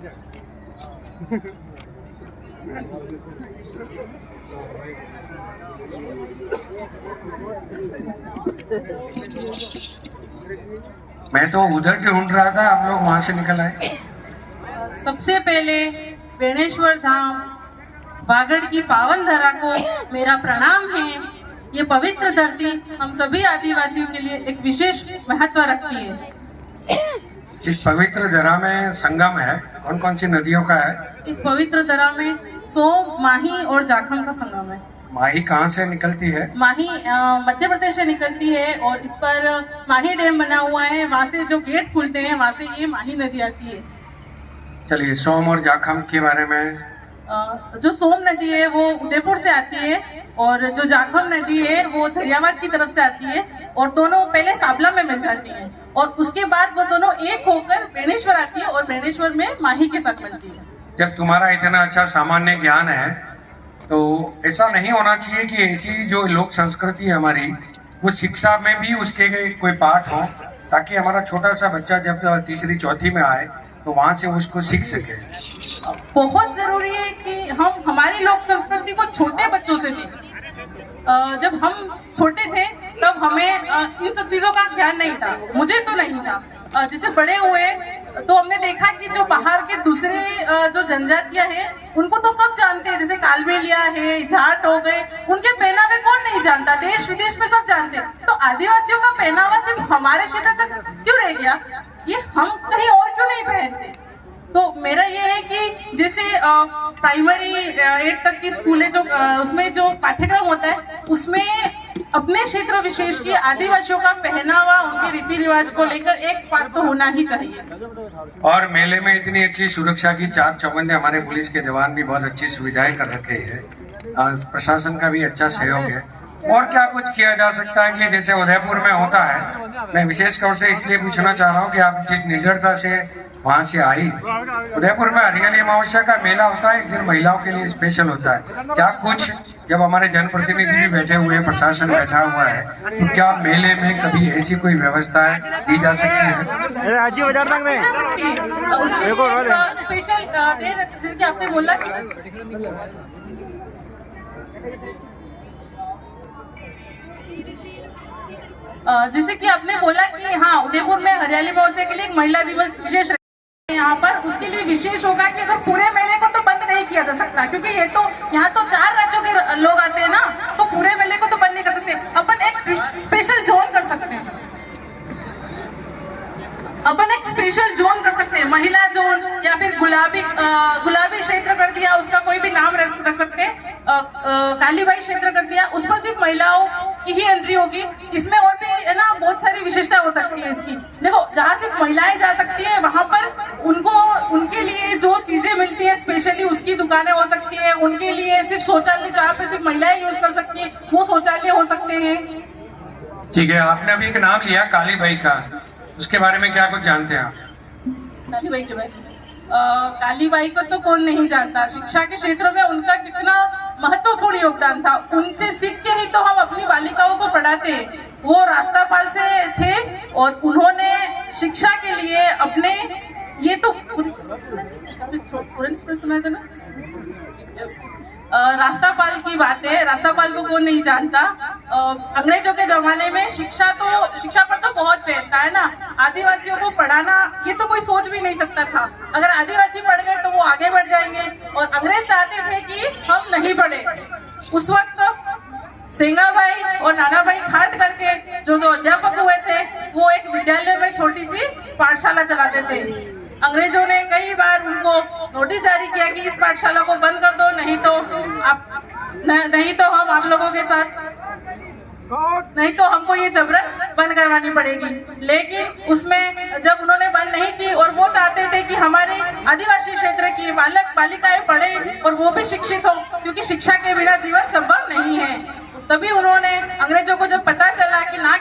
मैं तो उधर ढूंढ रहा था, आप लोग वहां से निकल आए। सबसे पहले बेणेश्वर धाम वागड़ की पावन धरा को मेरा प्रणाम है। ये पवित्र धरती हम सभी आदिवासियों के लिए एक विशेष महत्व रखती है। इस पवित्र धरा में संगम है, कौन कौन सी नदियों का है? इस पवित्र धरा में सोम, माही और जाखम का संगम है। माही कहाँ से निकलती है? माही मध्य प्रदेश से निकलती है और इस पर माही डैम बना हुआ है। वहाँ से जो गेट खुलते हैं वहाँ से ये माही नदी आती है। चलिए, सोम और जाखम के बारे में। जो सोम नदी है वो उदयपुर से आती है और जो जाखम नदी है वो दरियावाद की तरफ से आती है और दोनों पहले साबला में मिल जाती है और उसके बाद वो दोनों एक होकर बेणेश्वर आती है और बेणेश्वर में माही के साथ मिलती है। जब तुम्हारा इतना अच्छा सामान्य ज्ञान है तो ऐसा नहीं होना चाहिए कि ऐसी जो लोक संस्कृति है हमारी, वो शिक्षा में भी उसके कोई पाठ हो, ताकि हमारा छोटा सा बच्चा जब तीसरी चौथी में आए तो वहां से उसको सीख सके। बहुत जरूरी है कि हम हमारी लोक संस्कृति को छोटे बच्चों से भी, जब हम छोटे थे तब हमें इन सब चीजों का ज्ञान नहीं था, मुझे तो नहीं था। जैसे बड़े हुए तो हमने देखा कि जो बाहर के दूसरे जो जनजातियां हैं उनको तो सब जानते हैं, जैसे कालबेलिया है, जाट हो गए, उनके पहनावे कौन नहीं जानता, देश विदेश में सब जानते हैं। तो आदिवासियों का पहनावा सिर्फ हमारे क्षेत्र तक क्यों रह गया, ये हम कहीं और क्यों नहीं पहनते? तो मेरा ये है कि जैसे प्राइमरी 8 तक की स्कूल है, जो उसमें जो पाठ्यक्रम होता है उसमें अपने क्षेत्र विशेष की आदिवासियों का पहनावा, उनके रीति रिवाज को लेकर एक पाठ तो होना ही चाहिए। और मेले में इतनी अच्छी सुरक्षा की चाक चौबंदे, हमारे पुलिस के जवान भी बहुत अच्छी सुविधाएं कर रखे हैं, प्रशासन का भी अच्छा सहयोग है। और क्या कुछ किया जा सकता है कि जैसे उदयपुर में होता है? मैं विशेष तौर से इसलिए पूछना चाह रहा हूँ कि आप जिस निडरता से वहां से आई, उदयपुर में हरियाली अमावस्या का मेला होता है, एक दिन महिलाओं के लिए स्पेशल होता है। क्या कुछ, जब हमारे जनप्रतिनिधि भी बैठे हुए हैं, प्रशासन बैठा हुआ है, तो क्या मेले में कभी ऐसी कोई व्यवस्थाएं दी जा सकती है? स्पेशल जैसे आपने बोला जैसे कि आपने बोला कि हाँ, उदयपुर में हरियाली महोत्सव के लिए एक महिला दिवस विशेष यहाँ पर, उसके लिए विशेष होगा कि अगर पूरे मेले को तो बंद नहीं किया जा सकता, क्योंकि ये तो यहाँ तो 4 राज्यों के लोग आते हैं ना, तो पूरे मेले को तो बंद नहीं कर सकते। अपन एक स्पेशल जोन कर सकते हैं, अपन एक स्पेशल जोन कर सकते हैं, महिला जोन या फिर गुलाबी क्षेत्र कर दिया, उसका कोई भी नाम रख सकते हैं, कालीबाई क्षेत्र कर दिया, उस पर सिर्फ महिलाओं की ही एंट्री होगी। इसमें और भी है ना बहुत सारी विशेषता हो सकती है इसकी। देखो, जहाँ सिर्फ महिलाएं जा सकती है वहां पर उनके लिए जो चीजें मिलती है स्पेशली उसकी दुकानें हो सकती है, उनके लिए सिर्फ शौचालय जहाँ पे सिर्फ महिलाएं यूज कर सकती है वो शौचालय हो सकते हैं। ठीक है, आपने अभी एक नाम लिया कालीबाई का, उसके बारे में क्या कुछ जानते हैं आप? कालीबाई के बारे में कालीबाई को तो कौन नहीं जानता, शिक्षा के क्षेत्र में उनका कितना महत्वपूर्ण योगदान था, उनसे सीख के ही तो हम अपनी बालिकाओं को पढ़ाते हैं। वो रास्तापाल से थे और उन्होंने शिक्षा के लिए अपने, ये तो सुना था ना, रास्तापाल की बात है, रास्तापाल को कौन नहीं जानता। अंग्रेजों के जमाने में शिक्षा पर तो बहुत पहनता है ना, आदिवासियों को पढ़ाना ये तो कोई सोच भी नहीं सकता था। अगर आदिवासी पढ़ गए तो वो आगे बढ़ जाएंगे और अंग्रेज चाहते थे कि हम नहीं पढ़े। उस वक्त सेंगाबाई और नानाबाई खाट करके जो 2 अध्यापक हुए थे वो एक विद्यालय में छोटी सी पाठशाला चलाते थे। अंग्रेजों ने कई बार उनको नोटिस जारी किया कि इस पाठशाला को बंद कर दो, नहीं तो हम आप लोगों के साथ, नहीं तो हमको ये जबरन बंद करवानी पड़ेगी। लेकिन उसमें जब उन्होंने बंद नहीं की और वो चाहते थे कि हमारे आदिवासी क्षेत्र की बालक बालिकाएं पढ़े और वो भी शिक्षित हो, क्योंकि शिक्षा के बिना जीवन संभव नहीं है, तभी उन्होंने अंग्रेजों को जब पता चला कि ना